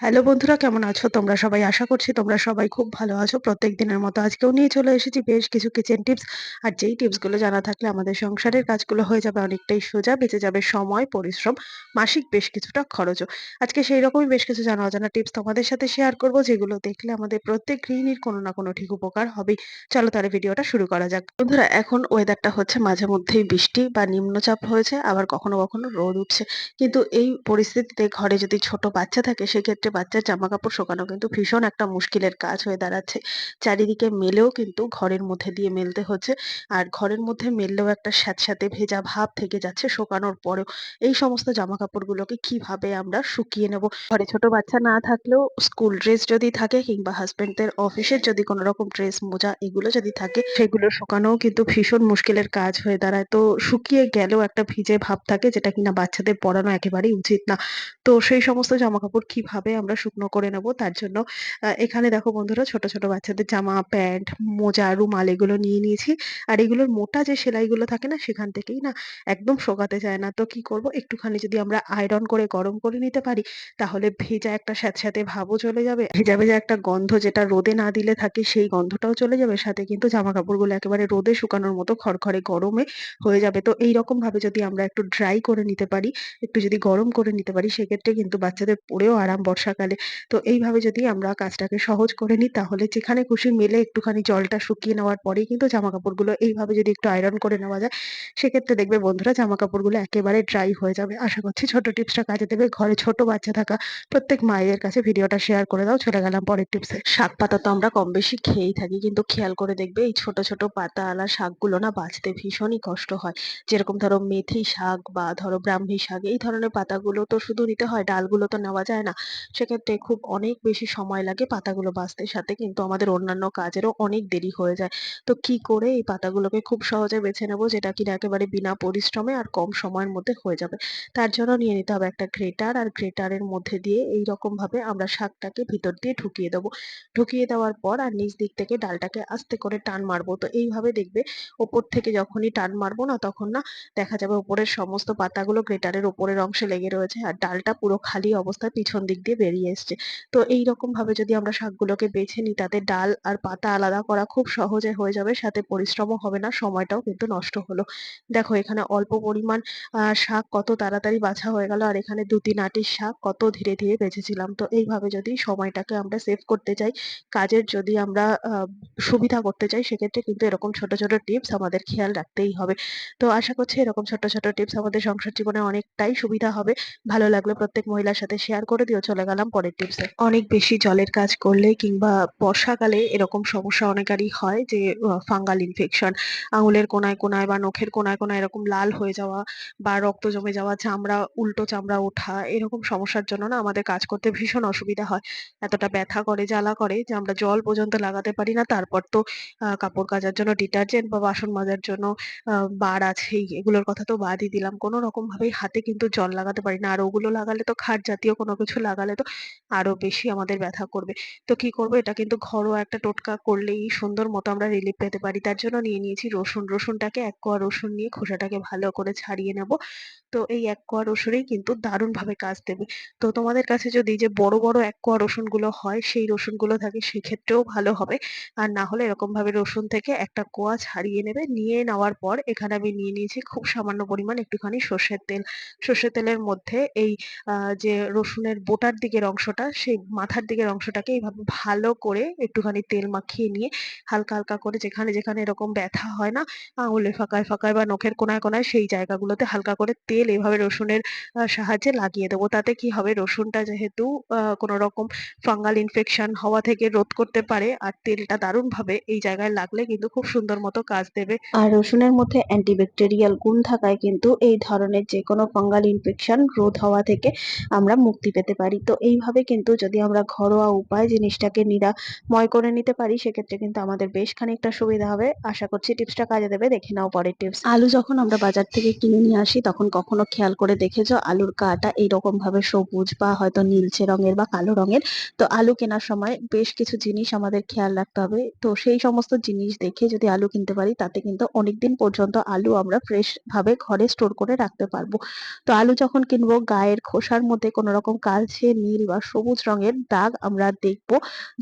Hello বন্ধুরা, কেমন আছো তোমরা সবাই? আশা করছি তোমরা সবাই খুব ভালো আছো। প্রত্যেক দিনের মতো আজকেও নিয়ে চলে এসেছি বেশ কিছু কিচেন টিপস। আর যেই টিপসগুলো জানা থাকলে আমাদের সংসারের কাজগুলো হয়ে যাবে অনেকটাই সোজা, বেঁচে যাবে সময়, পরিশ্রম, মাসিক বেশ কিছুটা খরচও। আজকে সেই রকমই বেশ কিছু জানা অজানা টিপস তোমাদের সাথে শেয়ার করব, যেগুলো দেখলে আমাদের প্রত্যেক গৃহিণীর কোনো না কোনো ঠিক উপকার হবেই। চলো তাহলে ভিডিওটা শুরু করা যাক। বন্ধুরা, এখন ওয়েদারটা হচ্ছে মাঝে মধ্যেই বৃষ্টি বা নিম্নচাপ হয়েছে, আবার কখনো কখনো রোদ উঠছে। কিন্তু এই পরিস্থিতিতে ঘরে যদি ছোট বাচ্চা থাকে, সেক্ষেত্রে বাচ্চার জামাকাপড় শোকানো কিন্তু ভীষণ একটা মুশকিলের কাজ হয়ে দাঁড়াচ্ছে। চারিদিকে মেলেও কিন্তু ঘরের মধ্যে দিয়ে মেলতে হচ্ছে। আর ঘরের মধ্যে মেললেও একটা স্যাঁতস্যাঁতে ভেজা ভাব থেকে যাচ্ছে শোকানোর পরেও। এই সমস্ত জামাকাপড়গুলোকে কিভাবে আমরা শুকিয়ে নেব? ঘরে ছোট বাচ্চা না থাকলেও স্কুল ড্রেস যদি থাকে, কিংবা হাসব্যান্ডদের অফিসের যদি কোনো রকম ড্রেস, মোজা এগুলো যদি থাকে, সেগুলো শুকানোও কিন্তু ভীষণ মুশকিলের কাজ হয়ে দাঁড়ায়। তো শুকিয়ে গেলেও একটা ভিজে ভাব থাকে, যেটা কিনা বাচ্চাদের পরানো একেবারেই উচিত না। তো সেই সমস্ত জামাকাপড় কিভাবে আমরা শুকনো করে নেব, তার জন্য এখানে দেখো বন্ধুরা, ছোট ছোট বাচ্চাদের জামা, প্যান্ট, মোজা, রুমাল এগুলো নিয়ে নিয়েছি। আর এগুলোর মোটা যে সেলাইগুলো থাকে না, সেখান থেকেই না একদম শোকাতে চায় না। তো কি করব, একটুখানি যদি আমরা আয়রন করে গরম করে নিতে পারি, তাহলে ভেজা একটা স্যাঁতস্যাঁতে ভাবও চলে যাবে। ভেজা ভেজা একটা গন্ধ, যেটা রোদে না দিলে থাকে, সেই গন্ধটাও চলে যাবে। সাথে কিন্তু জামাকাপড়গুলো একেবারে রোদে শুকানোর মতো খড়খড়ে গরমে হয়ে যাবে। তো এইরকম ভাবে যদি আমরা একটু ড্রাই করে নিতে পারি, একটু যদি গরম করে নিতে পারি, সেক্ষেত্রে কিন্তু বাচ্চাদের পড়েও আরাম বর্ষাকালে। তো এইভাবে যদি আমরা কাজটাকে সহজ করে নিই, তাহলে যেখানে খুশি মেলে একটুখানি জলটা শুকিয়ে নেওয়ার পরেই কিন্তু জামাকাপড়গুলো এইভাবে যদি একটু আয়রন করে নেওয়া যায়, সেক্ষেত্রে দেখবে বন্ধুরা, জামাকাপড়গুলো একেবারে ড্রাই হয়ে যাবে। আশা করছি ছোট টিপসটা কাজে দেবে। ঘরে ছোট বাচ্চা থাকা প্রত্যেক মায়ের কাছে ভিডিওটা শেয়ার করে দাও। চলে গেলাম পরের টিপসে। শাক পাতা তো আমরা কম বেশি খেয়েই থাকি, কিন্তু খেয়াল করে দেখবে এই ছোট ছোট পাতাওয়ালা শাকগুলো না বাছতে ভীষণই কষ্ট হয়। যেরকম ধরো মেথি শাক বা ধরো ব্রাহ্মী শাক, এই ধরনের পাতাগুলো তো শুধু নিতে হয়, ডালগুলো তো নেওয়া যায় না। সেক্ষেত্রে খুব অনেক বেশি সময় লাগে পাতাগুলো বাছতে, সাথে কিন্তু আমাদের অন্যান্য কাজেরও অনেক দেরি হয়ে যায়। তো কি করে এই পাতাগুলোকে খুব সহজে বেছে নেবো, যেটা কিনা একেবারে বিনা পরিশ্রমে আর কম সময়ের মধ্যে হয়ে যাবে? তার জন্য নিয়ে নিতে হবে একটা গ্রেটার। আর গ্রেটারের মধ্যে দিয়ে এই রকম ভাবে আমরা শাকটাকে ভিতর দিয়ে ঢুকিয়ে দেবো। ঢুকিয়ে দেওয়ার পর আর নিচ দিক থেকে ডালটাকে আস্তে করে টান মারবো। তো এইভাবে দেখবে ওপর থেকে যখনই টান মারবো না, তখন না দেখা যাবে উপরের সমস্ত পাতাগুলো গ্রেটারের উপরের অংশে লেগে রয়েছে, আর ডালটা পুরো খালি অবস্থায় পিছন দিক দিয়ে বেরিয়ে এসছে। তো এইরকম ভাবে যদি আমরা শাকগুলোকে বেছে নিই, তাতে ডাল আর পাতা আলাদা করা খুব সহজে হয়ে যাবে, সাথে পরিশ্রমও হবে না, সময়টাও কিন্তু নষ্ট হলো। দেখো এখানে অল্প পরিমাণ শাক কত তাড়াতাড়ি বাছা হয়ে গেল, আর এখানে ২-৩ আঁটির শাক কত ধীরে ধীরে বেছেছিলাম। তো এইভাবে যদি সময়টাকে আমরা সেভ করতে চাই, কাজের যদি আমরা সুবিধা করতে চাই, সেক্ষেত্রে কিন্তু এরকম ছোট ছোট টিপস আমাদের খেয়াল রাখতেই হবে। তো আশা করছি এরকম ছোট ছোট টিপস আমাদের সংসার জীবনে অনেকটাই সুবিধা হবে। ভালো লাগলে প্রত্যেক মহিলার সাথে শেয়ার করে দিও। চলে গেলাম পরের টিপসে। অনেক বেশি জলের কাজ করলে কিংবা বর্ষাকালে এরকম সমস্যা অনেকেরই হয়, যে ফাঙ্গাল ইনফেকশন, আঙুলের কোনায় কোনায় বা নখের কোনায় কোনায় এরকম লাল হয়ে যাওয়া, বা রক্ত জমে যাওয়া, চামড়া উল্টো চামড়া ওঠা, এরকম সমস্যার জন্য না আমাদের কাজ করতে ভীষণ অসুবিধা হয়। এতটা ব্যথা করে, জ্বালা করে, যে আমরা জল পর্যন্ত লাগাতে পারি না। তারপর তো কাপড় কাচার জন্য ডিটারজেন্ট বা বাসন মাজার জন্য বার আছেই, এগুলোর কথা তো বাদই দিলাম। কোনো রকম ভাবেই হাতে কিন্তু জল লাগাতে পারি না। আর ওগুলো লাগালে তো, খাট জাতীয় কোনো কিছু লাগালে তো আরো বেশি আমাদের ব্যথা করবে। তো কি করবো, এটা কিন্তু ঘরোয়া একটা টোটকা করলেই সুন্দর মতো আমরা রিলিফ পেতে পারি। তার জন্য নিয়ে নিয়েছি রসুন। রসুনটাকে, এক কোয়া রসুন নিয়ে খোসাটাকে ভালো করে ছাড়িয়ে নেব। তো এই এক কোয়া রসুনেই কিন্তু দারুণ ভাবে কাজ দেবে। তো তোমাদের কাছে যদি যে বড় বড় এক কোয়া রসুন গুলো হয়, সেই রসুন গুলো থাকে, সেক্ষেত্রেও ভালো হবে। আর না হলে এরকম ভাবে রসুন থেকে একটা কোয়া ছাড়িয়ে নেবে। নিয়ে নেওয়ার পর এখানে আমি নিয়ে নিয়েছি খুব সামান্য পরিমাণ একটুখানি সর্ষের তেল। সর্ষের তেলের মধ্যে এই যে রসুনের বোটার দিকের অংশটা, সেই মাথার দিকের অংশটাকে এইভাবে ভালো করে একটুখানি তেল মাখিয়ে নিয়ে, হালকা হালকা করে যেখানে যেখানে এরকম ব্যথা হয় না, আঙুলের ফাঁকায় ফাঁকায় বা নখের কোনায় কোনায়, সেই জায়গাগুলোতে হালকা করে তেল এভাবে রসুনের সাহায্যে লাগিয়ে দেবো। তাতে কি হবে, রসুনটা যেহেতু কোনো রকম ফাঙ্গাল ইনফেকশন হওয়া থেকে রোধ করতে পারে, আর তেলটা দারুণ ভাবে এই জায়গায় লাগলে কিন্তু খুব সুন্দর মতো কাজ দেবে। আর রসুনের মধ্যে অ্যান্টিব্যাকটেরিয়াল গুণ থাকায় কিন্তু এই ধরনের যে কোনো ফাঙ্গাল ইনফেকশন রোধ হওয়া থেকে আমরা মুক্তি পেতে পারি। তো এইভাবে কিন্তু যদি আমরা ঘরোয়া উপায় জিনিসটাকে নিরাময় করে নিতে পারি, সেক্ষেত্রে কিন্তু আমাদের বেশ খানিকটা সুবিধা হবে। আশা করছি টিপসটা কাজে দেবে। দেখে নাও পরের টিপস। আলু যখন আমরা বাজার থেকে কিনে নিয়ে আসি, তখন কখনো খেয়াল করে দেখেছো আলুর গাটা এইরকম ভাবে সবুজ বা হয়তো নীলচে রঙের বা কালো রঙের? তো আলু কেনার সময় বেশ কিছু জিনিস আমাদের খেয়াল রাখতে হবে। তো সেই সমস্ত জিনিস দেখে যদি আলু কিনতে পারি, তাতে কিন্তু অনেকদিন পর্যন্ত আলু আমরা ফ্রেশ ভাবে ঘরে স্টোর করে রাখতে পারবো। তো আলু যখন কিনবো, গায়ের খোসার মধ্যে কোনো রকম কালচে নীল বা সবুজ রঙের দাগ আমরা দেখবো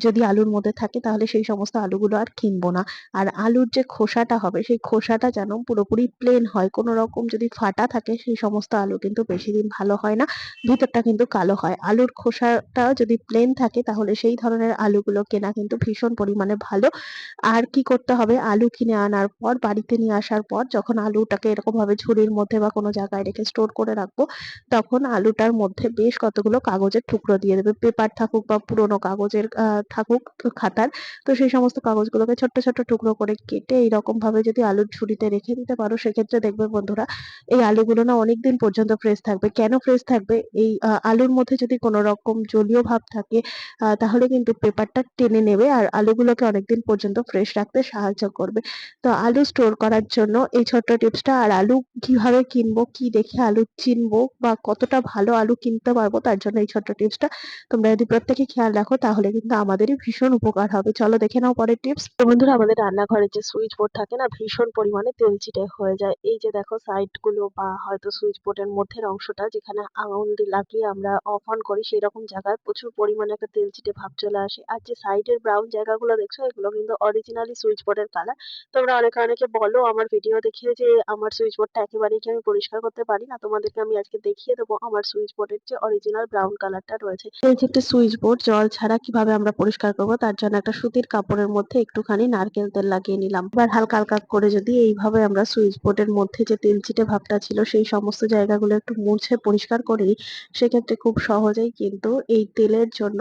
যদি আলুর মধ্যে থাকে, তাহলে সেই সমস্ত আলুগুলো আর কিনবো না। আর আলুর যে খোসাটা হবে সেই খোসাটা যেন পুরোপুরি প্লেন হয়, কোনো রকম যদি ফাটা থাকে সেই সমস্ত আলু কিন্তু বেশি দিন ভালো হয় না, ভিতরটা কিন্তু কালো হয়। আলুর খোসাটা যদি প্লেন থাকে তাহলে সেই ধরনের আলুগুলো কেনা কিন্তু ভীষণ পরিমাণে ভালো। আর কি করতে হবে, আলু কিনে আনার পর বাড়িতে নিয়ে আসার পর যখন আলুটাকে এরকম ভাবে ঝুড়ির মধ্যে বা কোনো জায়গায় রেখে স্টোর করে রাখবো, তখন আলুটার মধ্যে বেশ কতগুলো কাগজের টুকরো দিয়ে দেবে, পেপার থাকুক বা পুরোনো কাগজের থাকুক খাতার। তো সেই সমস্ত কাগজগুলোকে ছোট্ট ছোট্ট টুকরো করে কেটে এইরকম ভাবে যদি আলুর ঝুড়িতে রেখে দিতে পারো, সেক্ষেত্রে দেখবে বন্ধুরা এই আলুগুলো না অনেকদিন পর্যন্ত ফ্রেশ থাকবে। কেন ফ্রেশ থাকবে? এই আলুর মধ্যে যদি কোনো রকম জলীয় ভাব থাকে তাহলে কিন্তু পেপারটা টেনে নেবে আর আলুগুলোকে অনেকদিন পর্যন্ত ফ্রেশ রাখতে সাহায্য করবে। তো আলু স্টোর করার জন্য এই ছোট্ট টিপসটা। আর আলু কিভাবে কিনবো, কি দেখে আলু চিনবো বা কতটা ভালো আলু কিনতে পারবো, তার জন্য এই ছোট্ট টিপসটা তোমরা যদি প্রত্যেকে খেয়াল রাখো তাহলে কিন্তু আমাদেরই ভীষণ উপকার হবে। চলো দেখে নাও পরের টিপস। তো বন্ধুরা, আমাদের রান্নাঘরের যে সুইচ বোর্ড থাকে না, ভীষণ পরিমাণে তেলচিটে হয়ে যায়। এই যে দেখো সাইড গুলো বা হয়তো সুইচ বোর্ডের মধ্যের অংশটা যেখানে আঙুল দিয়ে লাগিয়ে আমরা অফ অন করি, সেই রকম জায়গায় প্রচুর পরিমাণে একটা তেলচিটে ভাব চলে আসে। আর যে সাইডের ব্রাউন জায়গাগুলো দেখছো, এগুলো কিন্তু অরিজিনালি সুইচ বোর্ডের কালার। তোমরা অনেকে বলো আমার ভিডিও দেখে যে আমার সুইচ বোর্ডটা একেবারেই কি আমি পরিষ্কার করতে পারি না। তোমাদেরকে আমি আজকে দেখিয়ে দেবো আমার সুইচ বোর্ডের যে অরিজিনাল ব্রাউন কালারটা রয়েছে। এই যে একটা সুইচ বোর্ড জল ছাড়া কিভাবে আমরা পরিষ্কার করবো, তার জন্য একটা সুতির কাপড়ের মধ্যে একটুখানি নারকেল তেল লাগিয়ে নিলাম। এবার হালকা হালকা করে যদি এইভাবে আমরা সুইচ বোর্ডের মধ্যে যে তেলচিটে ভাবটা ছিল সেই সমস্ত জায়গাগুলো একটু মুছে পরিষ্কার করে নিই, সেক্ষেত্রে খুব সহজেই কিন্তু এই তেলের জন্য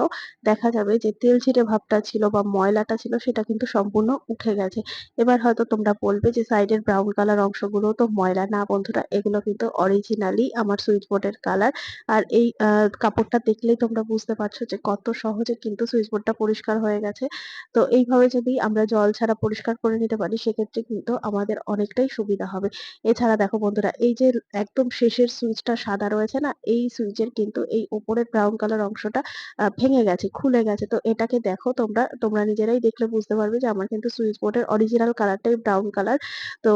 দেখা যাবে যে তেলচিটে ভাবটা ছিল বা ময়লাটা ছিল সেটা কিন্তু সম্পূর্ণ উঠে গেছে। এবার হয়তো তোমরা বলবে যে সাইডের ব্রাউন কালার অংশগুলো তো ময়লা। না বন্ধুরা, এগুলো কিন্তু অরিজিনালি আমার সুইচ বোর্ডের কালার। আর এই কাপড়টা দেখলেই তোমরা বুঝতে পারছো যে কত সহজে কিন্তু সুইচ বোর্ডটা পরিষ্কার হয়ে গেছে। তো এইভাবে যদি আমরা জল ছাড়া পরিষ্কার করে নিতে পারি, সেক্ষেত্রে কিন্তু আমাদের অনেকটাই সুবিধা হবে। এছাড়া দেখো বন্ধুরা, এই যে একদম শেষের সুইচটা সাদা রয়েছে না, এই সুইচের কিন্তু এই উপরের ব্রাউন কালার অংশটা ভেঙে গেছে, খুলে গেছে। তো এটাকে দেখো তোমরা নিজেরাই দেখলে বুঝতে পারবে যে আমার কিন্তু সুইচ বোর্ডের অরিজিনাল কালারটাই ব্রাউন কালার। তো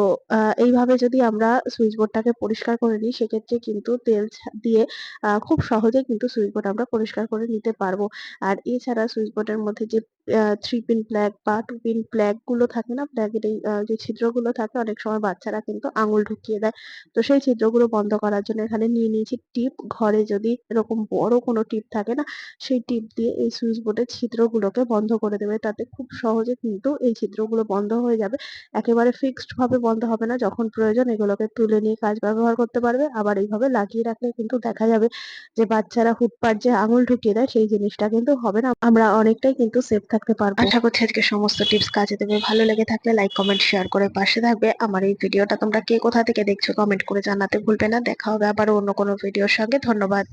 এইভাবে যদি আমরা সুইচ বোর্ডটাকে পরিষ্কার করে নিই, সেক্ষেত্রে কিন্তু তেল দিয়ে খুব সহজেই কিন্তু সুইচ বোর্ড আমরা পরিষ্কার করে নিতে পারবো। আর এছাড়া সুইচ বোর্ডের মধ্যে যে 3 পিন প্লাগ বা 2 পিন প্লাগ গুলো থাকে না, প্লাগের এই যে ছিদ্রগুলো থাকে, অনেক সময় বাচ্চারা কিন্তু আঙুল ঢুকিয়ে দেয়। তো সেই ছিদ্রগুলো বন্ধ করার জন্য এখানে নিয়ে নিয়েছি টিপ। ঘরে যদি এরকম বড় কোনো টিপ থাকে না, সেই টিপ দিয়ে এই সুইচ বোর্ডের ছিদ্রগুলোকে বন্ধ করে দেবে। তাতে খুব সহজে কিন্তু এই ছিদ্রগুলো বন্ধ হয়ে যাবে। একেবারে ফিক্সড ভাবে বন্ধ হবে না, যখন প্রয়োজন এগুলোকে তুলে নিয়ে কাজ ব্যবহার করতে পারবে। আবার এইভাবে লাগিয়ে রাখলে কিন্তু দেখা যাবে যে বাচ্চারা হুটপাট যে আঙুল ঢুকিয়ে দেয় সেই জিনিসটা কিন্তু হবে না। আমরা অনেকটাই কিন্তু সেফ থাকতে পারবো। আশা করছি আজকে সমস্ত টিপস কাজে দেবে। ভালো লেগে থাকলে লাইক কমেন্ট শেয়ার করে পাশে থাকবে। আমার এই ভিডিওটা তোমরা কে কোথা থেকে দেখছো কমেন্ট করে জানাতে ভুলবে না। দেখা হবে আবার অন্য কোনো ভিডিওর সঙ্গে। ধন্যবাদ।